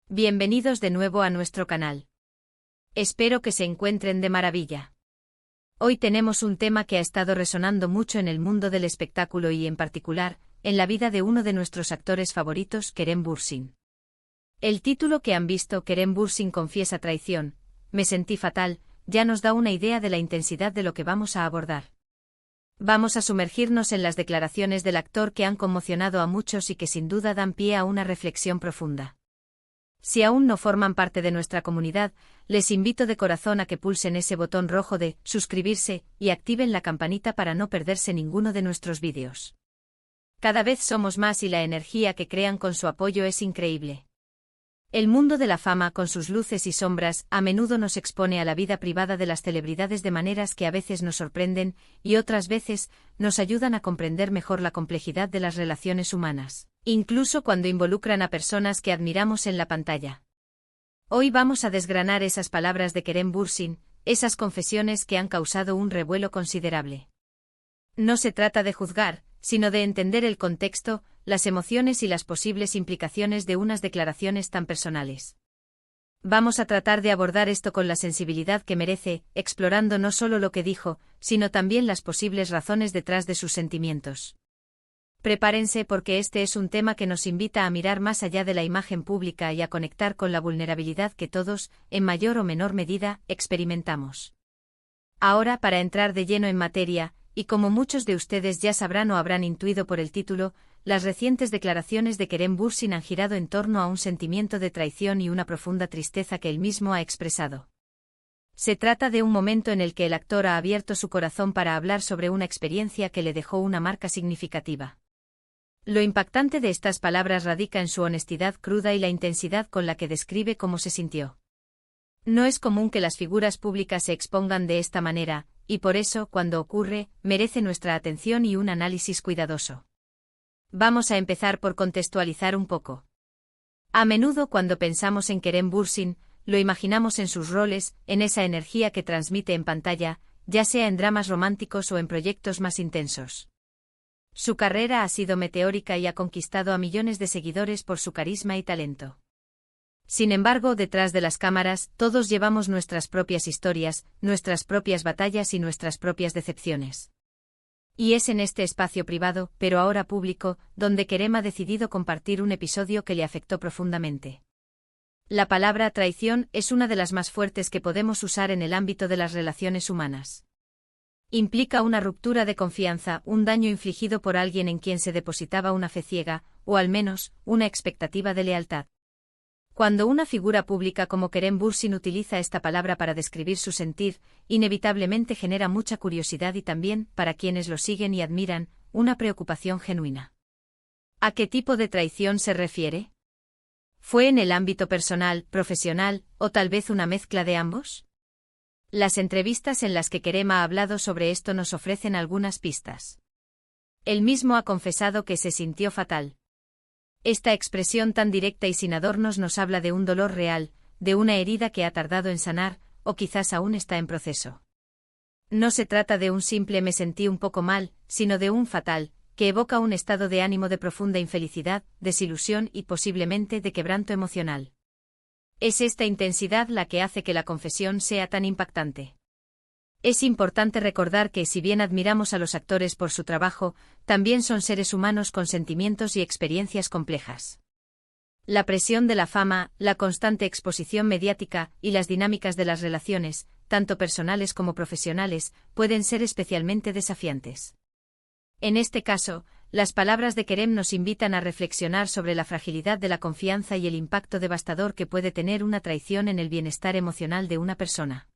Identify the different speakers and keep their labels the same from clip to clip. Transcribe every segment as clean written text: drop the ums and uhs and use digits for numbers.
Speaker 1: Bienvenidos de nuevo a nuestro canal. Espero que se encuentren de maravilla. Hoy tenemos un tema que ha estado resonando mucho en el mundo del espectáculo y, en particular, en la vida de uno de nuestros actores favoritos, Kerem Bürsin. El título que han visto, Kerem Bürsin confiesa traición, me sentí fatal, ya nos da una idea de la intensidad de lo que vamos a abordar. Vamos a sumergirnos en las declaraciones del actor que han conmocionado a muchos y que sin duda dan pie a una reflexión profunda. Si aún no forman parte de nuestra comunidad, les invito de corazón a que pulsen ese botón rojo de suscribirse y activen la campanita para no perderse ninguno de nuestros vídeos. Cada vez somos más y la energía que crean con su apoyo es increíble. El mundo de la fama, con sus luces y sombras, a menudo nos expone a la vida privada de las celebridades de maneras que a veces nos sorprenden y otras veces nos ayudan a comprender mejor la complejidad de las relaciones humanas, incluso cuando involucran a personas que admiramos en la pantalla. Hoy vamos a desgranar esas palabras de Kerem Bürsin, esas confesiones que han causado un revuelo considerable. No se trata de juzgar, sino de entender el contexto, las emociones y las posibles implicaciones de unas declaraciones tan personales. Vamos a tratar de abordar esto con la sensibilidad que merece, explorando no solo lo que dijo, sino también las posibles razones detrás de sus sentimientos. Prepárense porque este es un tema que nos invita a mirar más allá de la imagen pública y a conectar con la vulnerabilidad que todos, en mayor o menor medida, experimentamos. Ahora, para entrar de lleno en materia, y como muchos de ustedes ya sabrán o habrán intuido por el título, las recientes declaraciones de Kerem Bürsin han girado en torno a un sentimiento de traición y una profunda tristeza que él mismo ha expresado. Se trata de un momento en el que el actor ha abierto su corazón para hablar sobre una experiencia que le dejó una marca significativa. Lo impactante de estas palabras radica en su honestidad cruda y la intensidad con la que describe cómo se sintió. No es común que las figuras públicas se expongan de esta manera, y por eso, cuando ocurre, merece nuestra atención y un análisis cuidadoso. Vamos a empezar por contextualizar un poco. A menudo cuando pensamos en Kerem Bürsin, lo imaginamos en sus roles, en esa energía que transmite en pantalla, ya sea en dramas románticos o en proyectos más intensos. Su carrera ha sido meteórica y ha conquistado a millones de seguidores por su carisma y talento. Sin embargo, detrás de las cámaras, todos llevamos nuestras propias historias, nuestras propias batallas y nuestras propias decepciones. Y es en este espacio privado, pero ahora público, donde Kerem ha decidido compartir un episodio que le afectó profundamente. La palabra traición es una de las más fuertes que podemos usar en el ámbito de las relaciones humanas. Implica una ruptura de confianza, un daño infligido por alguien en quien se depositaba una fe ciega, o al menos, una expectativa de lealtad. Cuando una figura pública como Kerem Bürsin utiliza esta palabra para describir su sentir, inevitablemente genera mucha curiosidad y también, para quienes lo siguen y admiran, una preocupación genuina. ¿A qué tipo de traición se refiere? ¿Fue en el ámbito personal, profesional, o tal vez una mezcla de ambos? Las entrevistas en las que Kerem ha hablado sobre esto nos ofrecen algunas pistas. Él mismo ha confesado que se sintió fatal. Esta expresión tan directa y sin adornos nos habla de un dolor real, de una herida que ha tardado en sanar, o quizás aún está en proceso. No se trata de un simple me sentí un poco mal, sino de un fatal, que evoca un estado de ánimo de profunda infelicidad, desilusión y posiblemente de quebranto emocional. Es esta intensidad la que hace que la confesión sea tan impactante. Es importante recordar que si bien admiramos a los actores por su trabajo, también son seres humanos con sentimientos y experiencias complejas. La presión de la fama, la constante exposición mediática y las dinámicas de las relaciones, tanto personales como profesionales, pueden ser especialmente desafiantes. En este caso, las palabras de Kerem nos invitan a reflexionar sobre la fragilidad de la confianza y el impacto devastador que puede tener una traición en el bienestar emocional de una persona.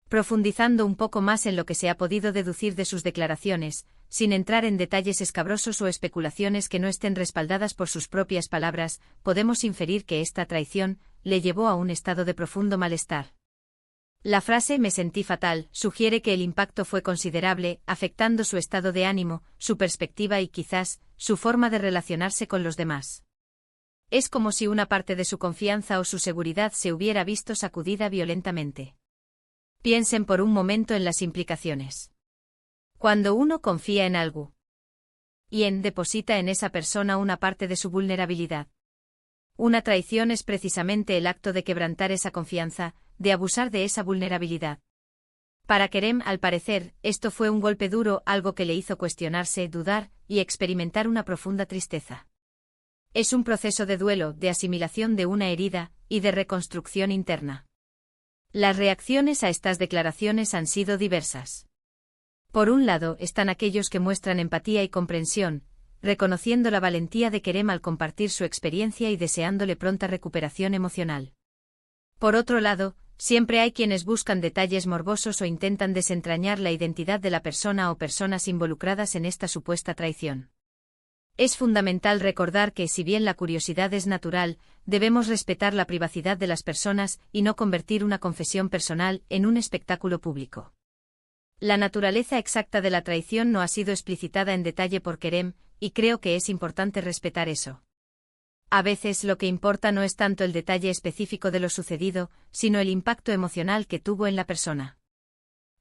Speaker 1: Profundizando un poco más en lo que se ha podido deducir de sus declaraciones, sin entrar en detalles escabrosos o especulaciones que no estén respaldadas por sus propias palabras, podemos inferir que esta traición le llevó a un estado de profundo malestar. La frase "me sentí fatal" sugiere que el impacto fue considerable, afectando su estado de ánimo, su perspectiva y quizás, su forma de relacionarse con los demás. Es como si una parte de su confianza o su seguridad se hubiera visto sacudida violentamente. Piensen por un momento en las implicaciones. Cuando uno confía en algo, deposita en esa persona una parte de su vulnerabilidad. Una traición es precisamente el acto de quebrantar esa confianza, de abusar de esa vulnerabilidad. Para Kerem, al parecer, esto fue un golpe duro, algo que le hizo cuestionarse, dudar y experimentar una profunda tristeza. Es un proceso de duelo, de asimilación de una herida y de reconstrucción interna. Las reacciones a estas declaraciones han sido diversas. Por un lado, están aquellos que muestran empatía y comprensión, reconociendo la valentía de Kerem al compartir su experiencia y deseándole pronta recuperación emocional. Por otro lado, siempre hay quienes buscan detalles morbosos o intentan desentrañar la identidad de la persona o personas involucradas en esta supuesta traición. Es fundamental recordar que, si bien la curiosidad es natural, debemos respetar la privacidad de las personas y no convertir una confesión personal en un espectáculo público. La naturaleza exacta de la traición no ha sido explicitada en detalle por Kerem, y creo que es importante respetar eso. A veces lo que importa no es tanto el detalle específico de lo sucedido, sino el impacto emocional que tuvo en la persona.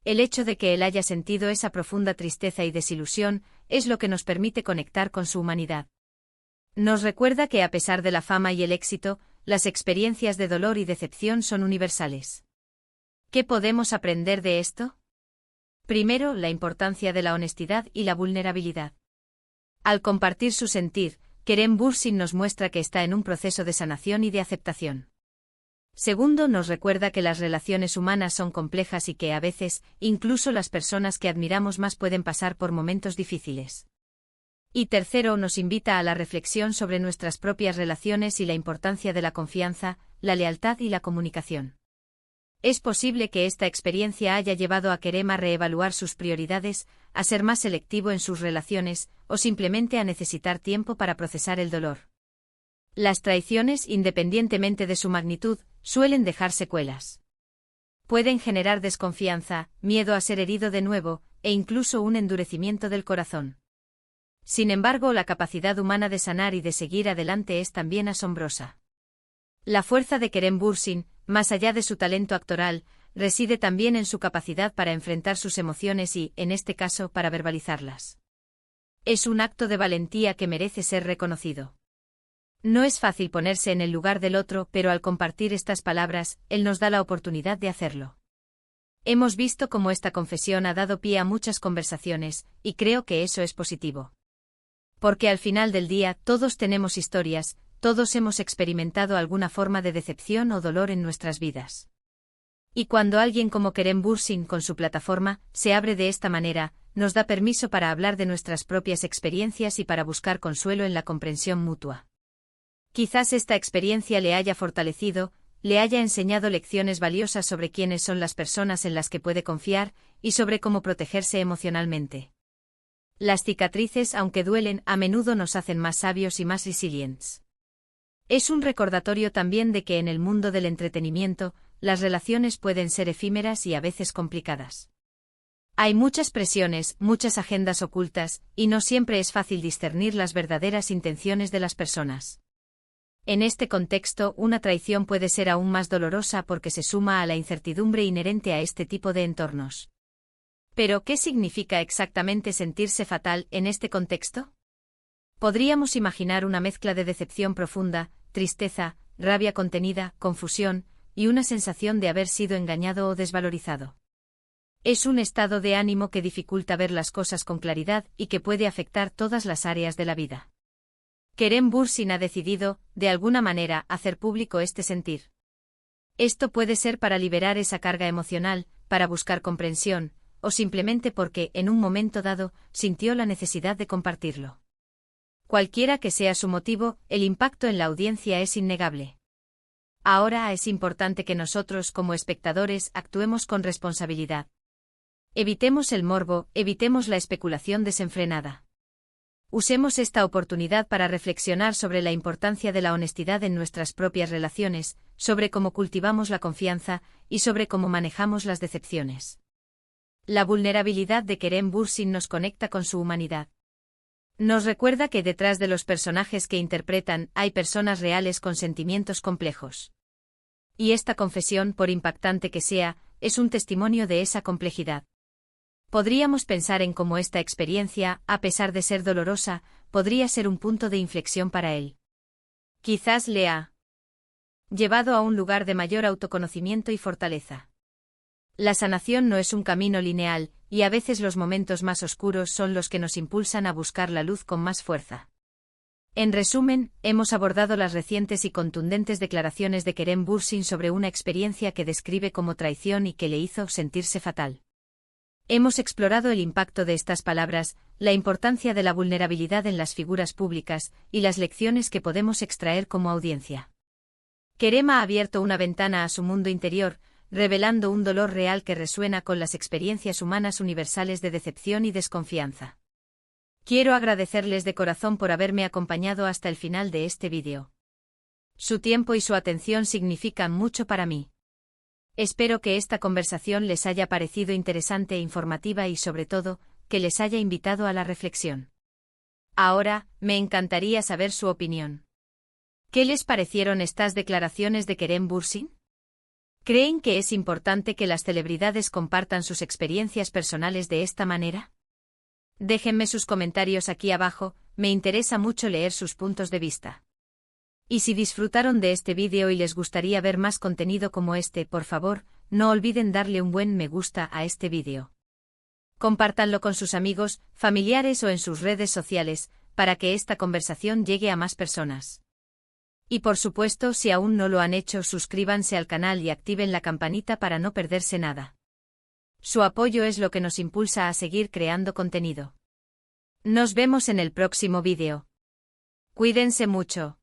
Speaker 1: El hecho de que él haya sentido esa profunda tristeza y desilusión es lo que nos permite conectar con su humanidad. Nos recuerda que a pesar de la fama y el éxito, las experiencias de dolor y decepción son universales. ¿Qué podemos aprender de esto? Primero, la importancia de la honestidad y la vulnerabilidad. Al compartir su sentir, Kerem Bürsin nos muestra que está en un proceso de sanación y de aceptación. Segundo, nos recuerda que las relaciones humanas son complejas y que a veces, incluso las personas que admiramos más pueden pasar por momentos difíciles. Y tercero, nos invita a la reflexión sobre nuestras propias relaciones y la importancia de la confianza, la lealtad y la comunicación. Es posible que esta experiencia haya llevado a Kerem a reevaluar sus prioridades, a ser más selectivo en sus relaciones, o simplemente a necesitar tiempo para procesar el dolor. Las traiciones, independientemente de su magnitud, suelen dejar secuelas. Pueden generar desconfianza, miedo a ser herido de nuevo, e incluso un endurecimiento del corazón. Sin embargo, la capacidad humana de sanar y de seguir adelante es también asombrosa. La fuerza de Kerem Bürsin, más allá de su talento actoral, reside también en su capacidad para enfrentar sus emociones y, en este caso, para verbalizarlas. Es un acto de valentía que merece ser reconocido. No es fácil ponerse en el lugar del otro, pero al compartir estas palabras, él nos da la oportunidad de hacerlo. Hemos visto cómo esta confesión ha dado pie a muchas conversaciones, y creo que eso es positivo. Porque al final del día, todos tenemos historias, todos hemos experimentado alguna forma de decepción o dolor en nuestras vidas. Y cuando alguien como Kerem Bürsin, con su plataforma, se abre de esta manera, nos da permiso para hablar de nuestras propias experiencias y para buscar consuelo en la comprensión mutua. Quizás esta experiencia le haya fortalecido, le haya enseñado lecciones valiosas sobre quiénes son las personas en las que puede confiar y sobre cómo protegerse emocionalmente. Las cicatrices, aunque duelen, a menudo nos hacen más sabios y más resilientes. Es un recordatorio también de que en el mundo del entretenimiento, las relaciones pueden ser efímeras y a veces complicadas. Hay muchas presiones, muchas agendas ocultas, y no siempre es fácil discernir las verdaderas intenciones de las personas. En este contexto, una traición puede ser aún más dolorosa porque se suma a la incertidumbre inherente a este tipo de entornos. ¿Pero qué significa exactamente sentirse fatal en este contexto? Podríamos imaginar una mezcla de decepción profunda, tristeza, rabia contenida, confusión, y una sensación de haber sido engañado o desvalorizado. Es un estado de ánimo que dificulta ver las cosas con claridad y que puede afectar todas las áreas de la vida. Kerem Bürsin ha decidido, de alguna manera, hacer público este sentir. Esto puede ser para liberar esa carga emocional, para buscar comprensión, o simplemente porque, en un momento dado, sintió la necesidad de compartirlo. Cualquiera que sea su motivo, el impacto en la audiencia es innegable. Ahora es importante que nosotros, como espectadores, actuemos con responsabilidad. Evitemos el morbo, evitemos la especulación desenfrenada. Usemos esta oportunidad para reflexionar sobre la importancia de la honestidad en nuestras propias relaciones, sobre cómo cultivamos la confianza y sobre cómo manejamos las decepciones. La vulnerabilidad de Kerem Bürsin nos conecta con su humanidad. Nos recuerda que detrás de los personajes que interpretan hay personas reales con sentimientos complejos. Y esta confesión, por impactante que sea, es un testimonio de esa complejidad. Podríamos pensar en cómo esta experiencia, a pesar de ser dolorosa, podría ser un punto de inflexión para él. Quizás le ha llevado a un lugar de mayor autoconocimiento y fortaleza. La sanación no es un camino lineal, y a veces los momentos más oscuros son los que nos impulsan a buscar la luz con más fuerza. En resumen, hemos abordado las recientes y contundentes declaraciones de Kerem Bürsin sobre una experiencia que describe como traición y que le hizo sentirse fatal. Hemos explorado el impacto de estas palabras, la importancia de la vulnerabilidad en las figuras públicas, y las lecciones que podemos extraer como audiencia. Kerem ha abierto una ventana a su mundo interior, revelando un dolor real que resuena con las experiencias humanas universales de decepción y desconfianza. Quiero agradecerles de corazón por haberme acompañado hasta el final de este vídeo. Su tiempo y su atención significan mucho para mí. Espero que esta conversación les haya parecido interesante e informativa y sobre todo, que les haya invitado a la reflexión. Ahora, me encantaría saber su opinión. ¿Qué les parecieron estas declaraciones de Kerem Bürsin? ¿Creen que es importante que las celebridades compartan sus experiencias personales de esta manera? Déjenme sus comentarios aquí abajo, me interesa mucho leer sus puntos de vista. Y si disfrutaron de este vídeo y les gustaría ver más contenido como este, por favor, no olviden darle un buen me gusta a este vídeo. Compártanlo con sus amigos, familiares o en sus redes sociales, para que esta conversación llegue a más personas. Y por supuesto, si aún no lo han hecho, suscríbanse al canal y activen la campanita para no perderse nada. Su apoyo es lo que nos impulsa a seguir creando contenido. Nos vemos en el próximo vídeo. Cuídense mucho.